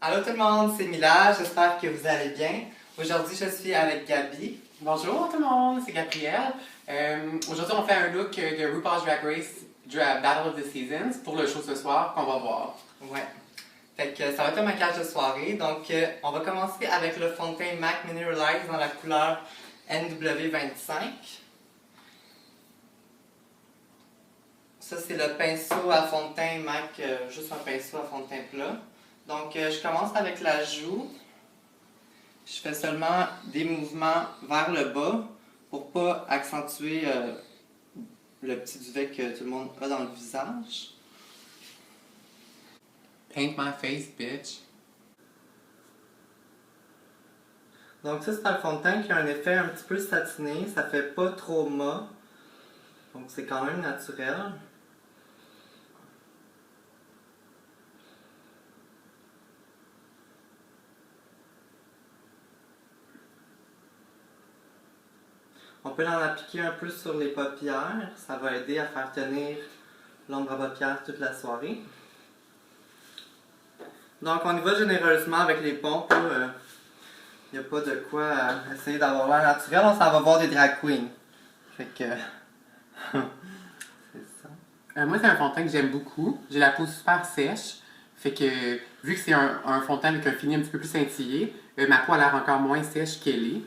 Allô tout le monde, c'est Mila, j'espère que vous allez bien. Aujourd'hui, je suis avec Gabi. Bonjour tout le monde, c'est Gabrielle. Aujourd'hui, on fait un look de RuPaul's Drag Race Battle of the Seasons pour le show ce soir qu'on va voir. Ouais. Fait que ça va être un maquillage de soirée. Donc, on va commencer avec le fond de teint MAC Mineralize dans la couleur NW25. Ça, c'est le pinceau à fond de teint MAC, juste un pinceau à fond de teint plat. Donc, je commence avec la joue. Je fais seulement des mouvements vers le bas pour pas accentuer le petit duvet que tout le monde a dans le visage. Paint my face, bitch. Donc ça, c'est un fond de teint qui a un effet un petit peu satiné, ça fait pas trop mat. Donc c'est quand même naturel. On peut en appliquer un peu sur les paupières, ça va aider à faire tenir l'ombre à paupières toute la soirée. Donc on y va généreusement avec les pompes. Il n'y a pas de quoi essayer d'avoir l'air naturel, on s'en va voir des drag queens. Fait que... c'est ça. Moi, c'est un fond de teint que j'aime beaucoup. J'ai la peau super sèche. Fait que, vu que c'est un fond de teint avec un fini un petit peu plus scintillé, ma peau a l'air encore moins sèche qu'elle est.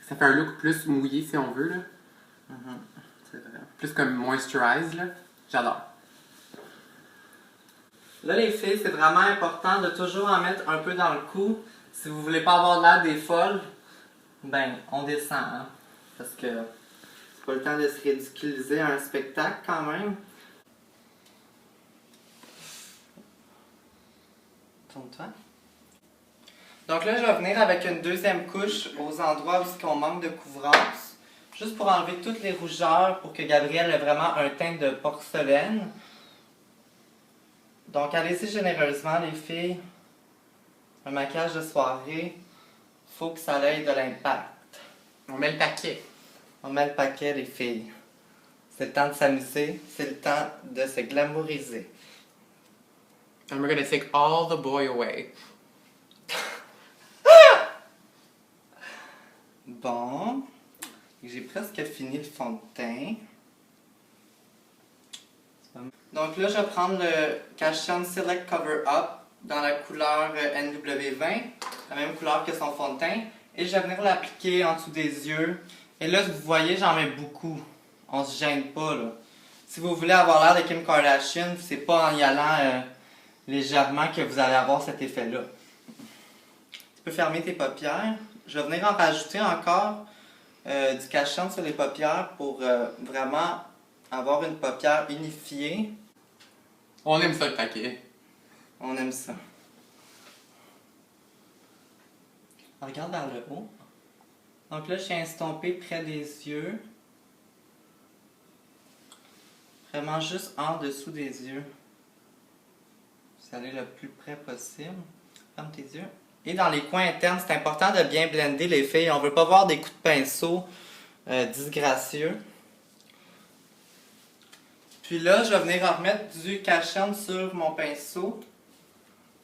Ça fait un look plus mouillé, si on veut, là. C'est vrai. Plus comme moisturized, là. J'adore. Là, les filles, c'est vraiment important de toujours en mettre un peu dans le cou. Si vous voulez pas avoir l'air des folles, ben, on descend, hein. Parce que c'est pas le temps de se ridiculiser à un spectacle, quand même. Tourne-toi. Donc là, je vais venir avec une deuxième couche aux endroits où on manque de couvrance. Juste pour enlever toutes les rougeurs, pour que Gabrielle ait vraiment un teint de porcelaine. Donc allez-y généreusement, les filles. Un maquillage de soirée, faut que ça ait de l'impact. On met le paquet. On met le paquet, les filles. C'est le temps de s'amuser, c'est le temps de se glamouriser. And we're gonna take all the boy away. Bon, j'ai presque fini le fond de teint. Donc là, je vais prendre le Cashon Select Cover Up dans la couleur NW20, la même couleur que son fond de teint, et je vais venir l'appliquer en dessous des yeux. Et là, vous voyez, j'en mets beaucoup. On se gêne pas, là. Si vous voulez avoir l'air de Kim Kardashian, c'est pas en y allant légèrement que vous allez avoir cet effet-là. Tu peux fermer tes paupières. Je vais venir en rajouter encore du cachant sur les paupières pour vraiment avoir une paupière unifiée. On aime ça, le paquet. On aime ça. On regarde vers le haut. Donc là, je viens estomper près des yeux. Vraiment juste en dessous des yeux. Vous allez le plus près possible. Ferme tes yeux. Et dans les coins internes, c'est important de bien blender les filles. On ne veut pas voir des coups de pinceau disgracieux. Puis là, je vais venir en remettre du cachant sur mon pinceau.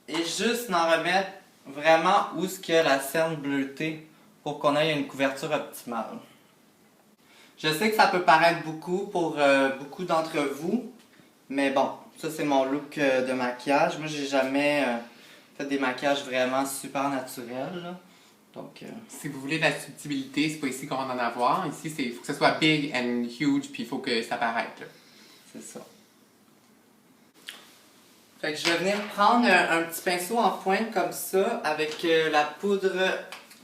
Et juste en remettre vraiment où ce qu'il y a la scène bleutée pour qu'on ait une couverture optimale. Je sais que ça peut paraître beaucoup pour beaucoup d'entre vous. Mais bon, ça c'est mon look de maquillage. Moi, j'ai jamais... fait des maquillages vraiment super naturels, là. Donc, Si vous voulez de la subtilité, c'est pas ici qu'on va en avoir. Ici, il faut que ça soit big and huge, puis il faut que ça paraisse, là. c'est ça. Fait que je vais venir prendre un petit pinceau en pointe comme ça, avec la poudre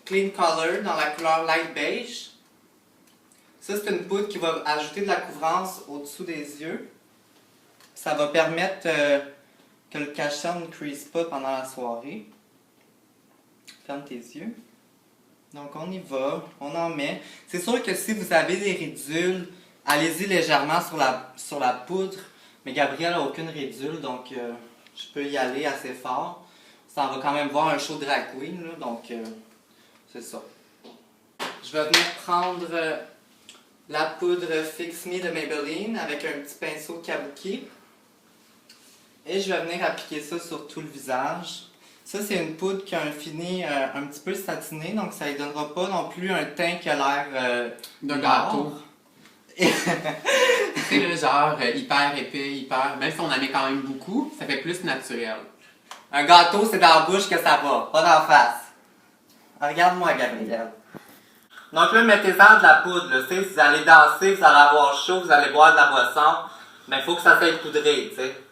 Clean Color dans la couleur Light Beige. Ça, c'est une poudre qui va ajouter de la couvrance au-dessous des yeux. Ça va permettre... que le cachant ne crease pas pendant la soirée. Ferme tes yeux. Donc on y va, on en met. C'est sûr que si vous avez des ridules, allez-y légèrement sur la poudre. Mais Gabrielle n'a aucune ridule, donc je peux y aller assez fort. Ça va quand même voir un show drag queen, là, donc c'est ça. Je vais venir prendre la poudre Fix Me de Maybelline avec un petit pinceau kabuki. Et je vais venir appliquer ça sur tout le visage. Ça, c'est une poudre qui a un fini un petit peu satiné, donc ça ne donnera pas non plus un teint qui a l'air D'un noir. gâteau. C'est le genre hyper épais, hyper. Même si on en met quand même beaucoup, ça fait plus naturel. Un gâteau, c'est dans la bouche que ça va, pas dans la face. Regarde-moi, Gabriel. Donc là, mettez-en de la poudre. Là. Si vous allez danser, vous allez avoir chaud, vous allez boire de la boisson, mais il faut que ça soit poudré, tu sais.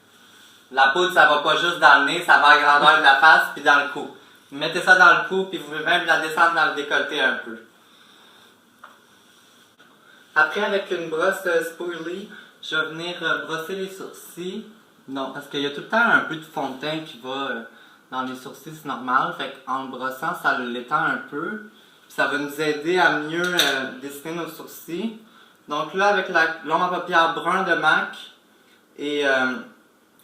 La poudre, ça va pas juste dans le nez, ça va à la grandeur de la face puis dans le cou. Mettez ça dans le cou, puis vous pouvez même la descendre dans le décolleté un peu. Après, avec une brosse spoolie, je vais venir brosser les sourcils. Non, parce qu'il y a tout le temps un peu de fond de teint qui va dans les sourcils, c'est normal. Fait qu'en le brossant, ça l'étend un peu. Puis ça va nous aider à mieux dessiner nos sourcils. Donc là, avec la l'ombre à paupières brun de MAC et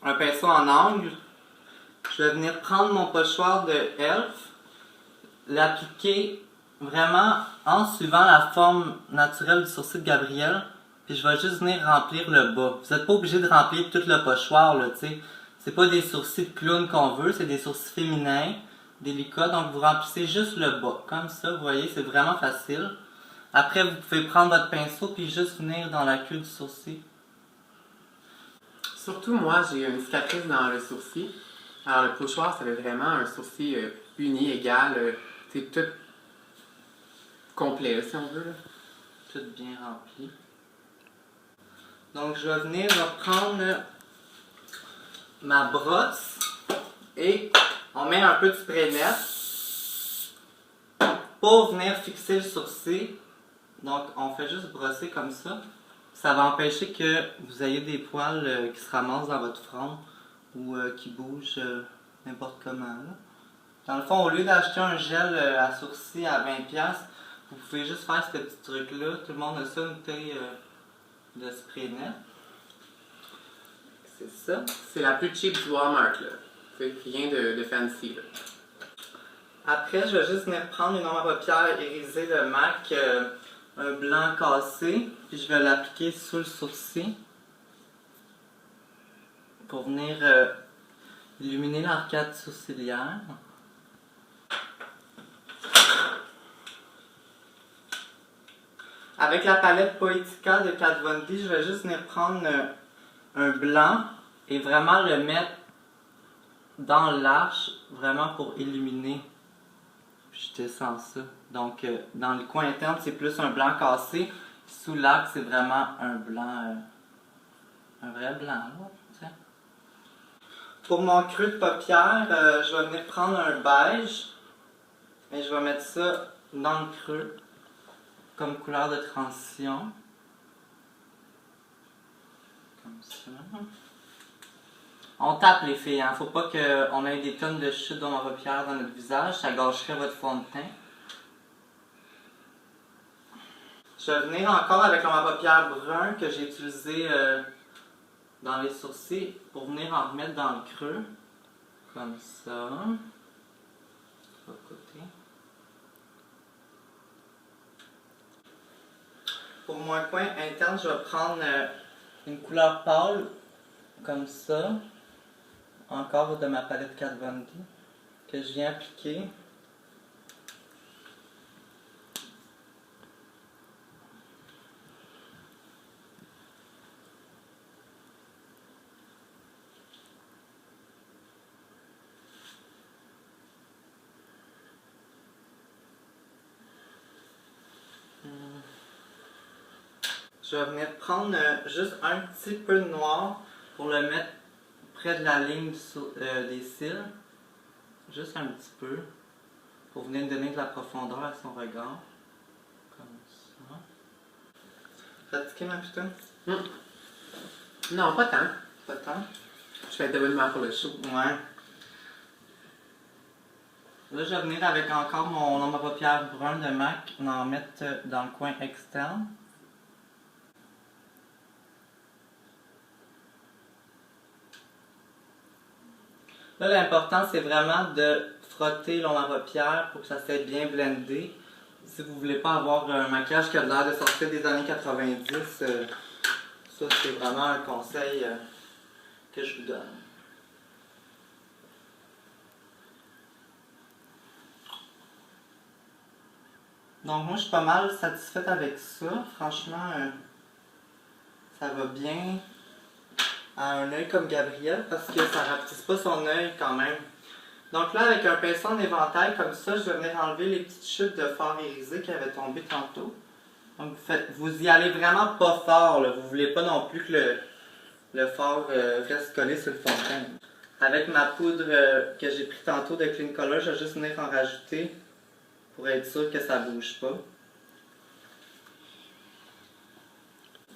un pinceau en angle, je vais venir prendre mon pochoir de Elf, l'appliquer vraiment en suivant la forme naturelle du sourcil de Gabriel, puis je vais juste venir remplir le bas. Vous n'êtes pas obligé de remplir tout le pochoir, là, tu sais. C'est pas des sourcils de clown qu'on veut, c'est des sourcils féminins, délicats, donc vous remplissez juste le bas, comme ça, vous voyez, c'est vraiment facile. Après, vous pouvez prendre votre pinceau puis juste venir dans la queue du sourcil. Surtout, moi, j'ai une cicatrice dans le sourcil. Alors, le pochoir, ça fait vraiment un sourcil uni, égal, c'est tout complet, si on veut. Là. Tout bien rempli. Donc, je vais venir reprendre ma brosse et on met un peu de spray net pour venir fixer le sourcil. Donc, on fait juste brosser comme ça. Ça va empêcher que vous ayez des poils qui se ramassent dans votre front ou qui bougent n'importe comment. Là. Dans le fond, au lieu d'acheter un gel à sourcils à 20$, vous pouvez juste faire ce petit truc-là. Tout le monde a ça, une bouteille de spray net. C'est ça. C'est la plus cheap du Walmart, là. C'est rien de fancy, là. Après, je vais juste venir prendre une ombre à paupières irisée de MAC, un blanc cassé, puis je vais l'appliquer sous le sourcil pour venir illuminer l'arcade sourcilière. Avec la palette Poetica de Kat Von D, je vais juste venir prendre un blanc et vraiment le mettre dans l'arche, vraiment pour illuminer. Puis je descends ça. Donc, dans le coin interne, c'est plus un blanc cassé. Sous l'arc, c'est vraiment un blanc, un vrai blanc, là. Tiens. Pour mon creux de paupière, je vais venir prendre un beige. Et je vais mettre ça dans le creux, comme couleur de transition. Comme ça. On tape les filles, hein. Faut pas qu'on ait des tonnes de chutes dans ma paupière dans notre visage, ça gâcherait votre fond de teint. Je vais venir encore avec ma paupière brun que j'ai utilisé dans les sourcils pour venir en remettre dans le creux. Comme ça. De l'autre côté. Pour mon coin interne, je vais prendre une couleur pâle, comme ça. Encore de ma palette Kat Von D, que je viens appliquer. Je vais venir prendre juste un petit peu de noir pour le mettre près de la ligne des cils. Juste un petit peu. Pour venir donner de la profondeur à son regard. Comme ça. Fatigué ma putain? Non, pas tant. Pas tant? Je vais être de bonne humeur pour le show. Ouais. Là, je vais venir avec encore mon ombre à paupières brun de MAC, en mettre dans le coin externe. Là, l'important, c'est vraiment de frotter l'ombre à paupières pour que ça soit bien blendé. Si vous voulez pas avoir un maquillage qui a l'air de sortir des années 90, ça, c'est vraiment un conseil que je vous donne. Donc moi je suis pas mal satisfaite avec ça. Franchement, ça va bien à un œil comme Gabriel parce que ça rapetisse pas son œil quand même. Donc là, avec un pinceau en éventail comme ça, je vais venir enlever les petites chutes de fard irisé qui avaient tombé tantôt. Donc vous y allez vraiment pas fort, là. Vous voulez pas non plus que le fard reste collé sur le fond de teint. Avec ma poudre que j'ai pris tantôt de Clean Color, je vais juste venir en rajouter pour être sûr que ça bouge pas.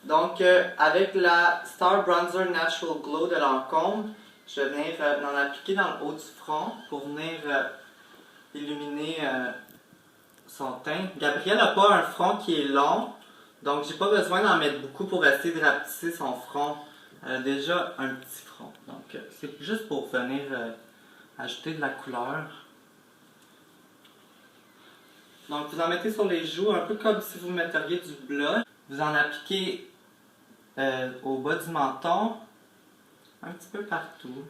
Donc avec la Star Bronzer Natural Glow de Lancôme, je vais venir en appliquer dans le haut du front pour venir illuminer son teint. Gabriel n'a pas un front qui est long, donc j'ai pas besoin d'en mettre beaucoup pour essayer de rapetisser son front. Elle a déjà un petit front, donc c'est juste pour venir ajouter de la couleur. Donc vous en mettez sur les joues, un peu comme si vous metteriez du blush. Vous en appliquez au bas du menton, un petit peu partout.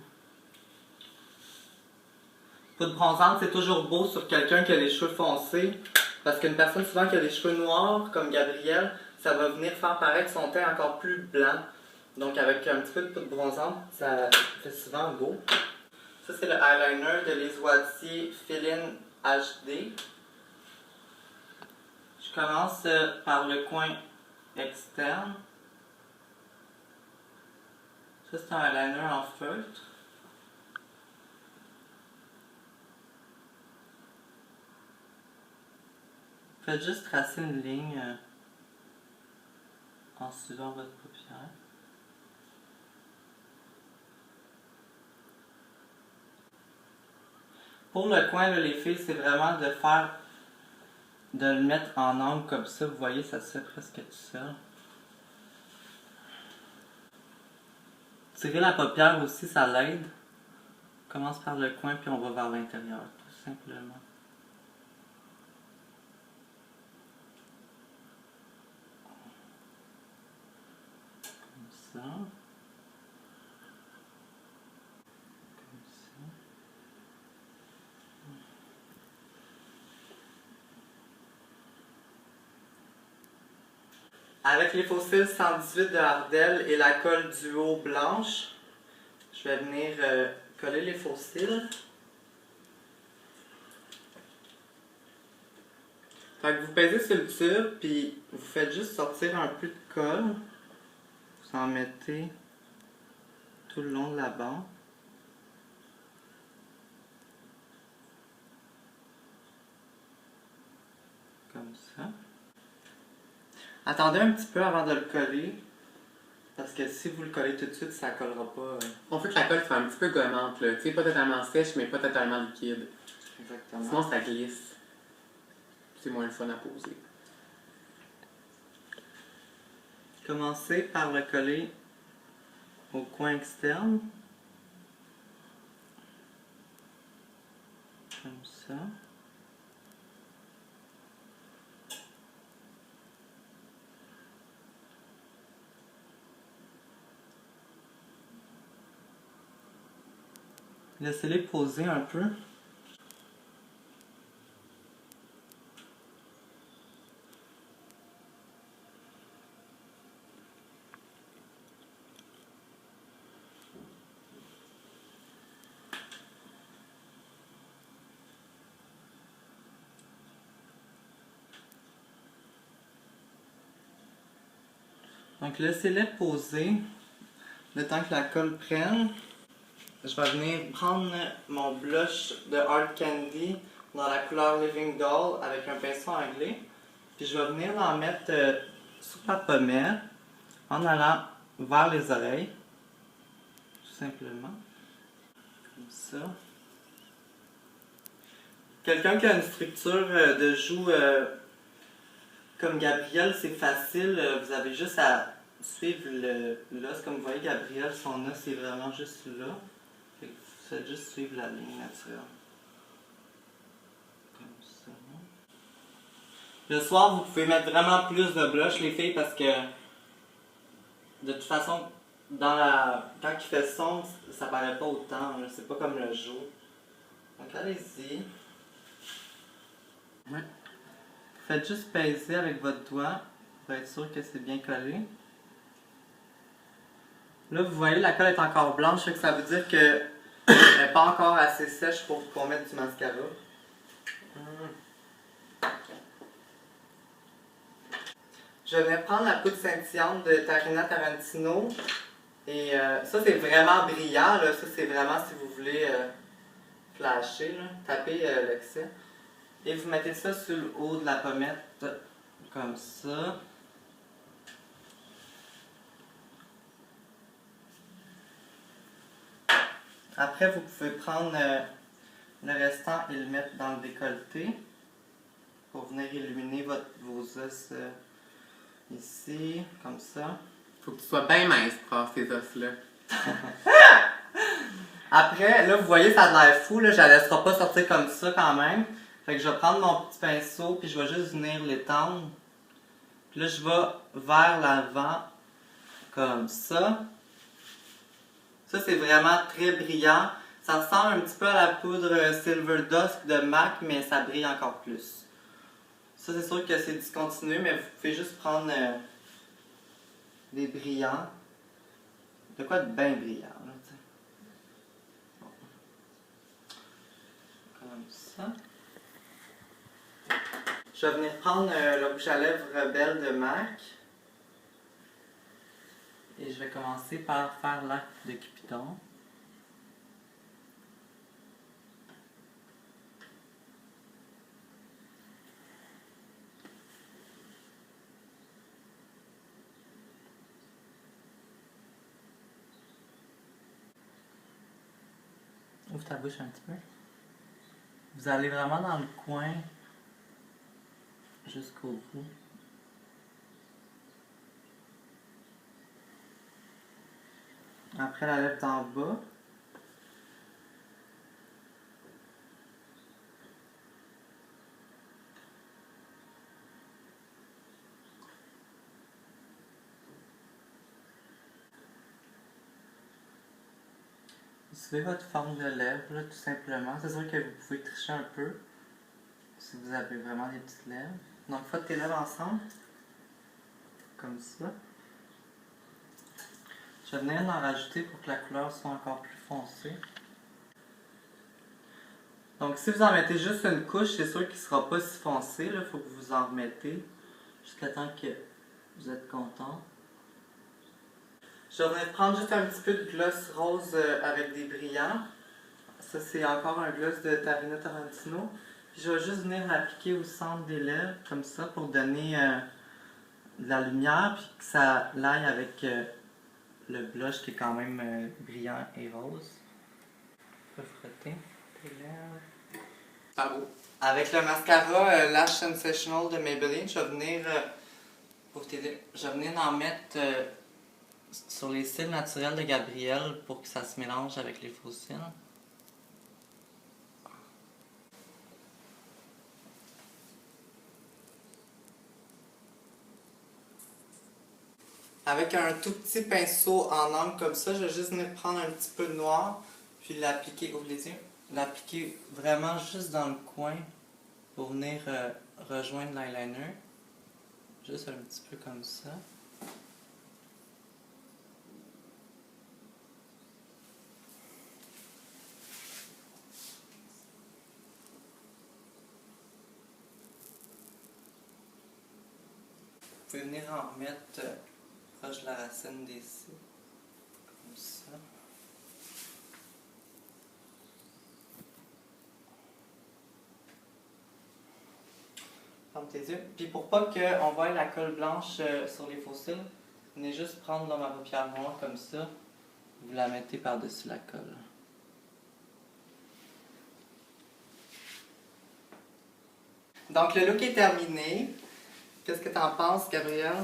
Poudre bronzante, c'est toujours beau sur quelqu'un qui a les cheveux foncés, parce qu'une personne souvent qui a les cheveux noirs, comme Gabriel, ça va venir faire paraître son teint encore plus blanc. Donc avec un petit peu de poudre bronzante, ça fait souvent beau. Ça c'est le eyeliner de Lise Wattier Fill-In HD. Je commence par le coin externe. Ça c'est un eyeliner en feutre. Faites juste tracer une ligne en suivant votre paupière. Pour le coin, là, les filles, c'est vraiment de le mettre en angle comme ça. Vous voyez, ça se fait presque tout seul. Tirer la paupière aussi, ça l'aide. On commence par le coin, puis on va vers l'intérieur, tout simplement. Comme ça. Comme ça. Avec les fossiles 118 de Ardell et la colle duo blanche, je vais venir coller les fossiles. Fait que vous pesez sur le tube, puis vous faites juste sortir un peu de colle. Vous en mettez tout le long de la bande. Comme ça. Attendez un petit peu avant de le coller. Parce que si vous le collez tout de suite, ça ne collera pas. On veut que la colle soit un petit peu gommante, là. Tu sais, pas totalement sèche, mais pas totalement liquide. Exactement. Sinon, ça glisse. C'est moins le fun à poser. Commencez par le coller au coin externe. Comme ça. Laissez-les poser un peu. Donc laissez-les poser le temps que la colle prenne. Je vais venir prendre mon blush de Hard Candy dans la couleur Living Doll avec un pinceau anglais. Puis je vais venir l'en mettre sur la pommette en allant vers les oreilles. Tout simplement. Comme ça. Quelqu'un qui a une structure de joue comme Gabriel, c'est facile. Vous avez juste à suivre l'os. Comme vous voyez, Gabriel, son os est vraiment juste là. Fait que vous faites juste suivre la ligne naturelle. Comme ça. Le soir, vous pouvez mettre vraiment plus de blush, les filles, parce que de toute façon, quand il fait sombre, ça paraît pas autant. C'est pas comme le jour. Donc allez-y. Ouais. faites juste peser avec votre doigt pour être sûr que c'est bien collé. Là, vous voyez, la colle est encore blanche, fait que ça veut dire qu'elle n'est pas encore assez sèche pour mettre du mascara. Je vais venir prendre la poudre scintillante de Tarina Tarantino. Et ça, c'est vraiment brillant. Là. Ça, c'est vraiment si vous voulez flasher, là. Tapez l'excès. Et vous mettez ça sur le haut de la pommette, comme ça. Après, vous pouvez prendre le restant et le mettre dans le décolleté pour venir illuminer vos os ici, comme ça. Faut que tu sois bien mince pour avoir ces os-là. Après, là, vous voyez, ça a l'air fou, là, je la laisserai pas sortir comme ça quand même. Fait que je vais prendre mon petit pinceau, puis je vais juste venir l'étendre. Puis là, je vais vers l'avant, comme ça. Ça, c'est vraiment très brillant. Ça ressemble un petit peu à la poudre Silver Dusk de MAC, mais ça brille encore plus. Ça, c'est sûr que c'est discontinué, mais vous pouvez juste prendre des brillants. De quoi de bien brillant, là, tu sais. Bon. Comme ça. Je vais venir prendre le rouge à lèvres Rebelle de MAC. Et je vais commencer par faire l'acte de Cupidon. Ouvre ta bouche un petit peu. Vous allez vraiment dans le coin jusqu'au bout. Après la lèvre d'en bas. Vous suivez votre forme de lèvres, là, tout simplement. C'est sûr que vous pouvez tricher un peu si vous avez vraiment des petites lèvres. Donc, faites tes lèvres ensemble. Comme ça. Je vais venir en rajouter pour que la couleur soit encore plus foncée. Donc, si vous en mettez juste une couche, c'est sûr qu'il ne sera pas si foncé. Il faut que vous en remettez jusqu'à temps que vous êtes content. Je vais venir prendre juste un petit peu de gloss rose avec des brillants. Ça, c'est encore un gloss de Tarina Tarantino. Puis je vais juste venir l'appliquer au centre des lèvres, comme ça, pour donner de la lumière, puis que ça l'aille avec le blush qui est quand même brillant et rose. Je vais frotter tes lèvres. Ah beau. Avec le mascara Lash Sensational de Maybelline, je vais venir, pour t'aider, je vais venir en mettre sur les cils naturels de Gabrielle pour que ça se mélange avec les faux cils. Avec un tout petit pinceau en angle comme ça, je vais juste venir prendre un petit peu de noir, puis l'appliquer, ouvre les yeux, l'appliquer vraiment juste dans le coin pour venir rejoindre l'eyeliner. Juste un petit peu comme ça. Vous pouvez venir en remettre proche de la racine des cils, comme ça. Ferme tes yeux. Puis pour pas qu'on voie la colle blanche sur les faux cils, venez juste prendre dans ma paupière noire comme ça. Vous la mettez par-dessus la colle. Donc le look est terminé. Qu'est-ce que t'en penses, Gabrielle?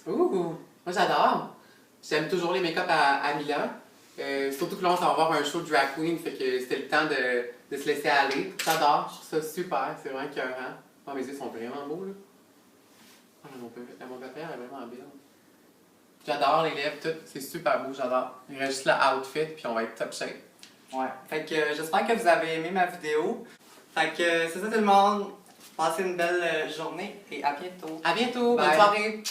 Ouh! Moi j'adore! J'aime toujours les make-up à Mila. Surtout que là on s'en va voir un show de drag queen, fait que c'était le temps de se laisser aller. J'adore, je trouve ça super, c'est vraiment écœurant. Oh, mes yeux sont vraiment beaux là. Oh, mon paupière est vraiment belle. J'adore les lèvres, tout, c'est super beau, j'adore. Il reste juste le outfit, puis on va être top shape. Ouais. Fait que j'espère que vous avez aimé ma vidéo. Fait que c'est ça tout le monde. Passez une belle journée et à bientôt. À bientôt, bonne Bye. soirée!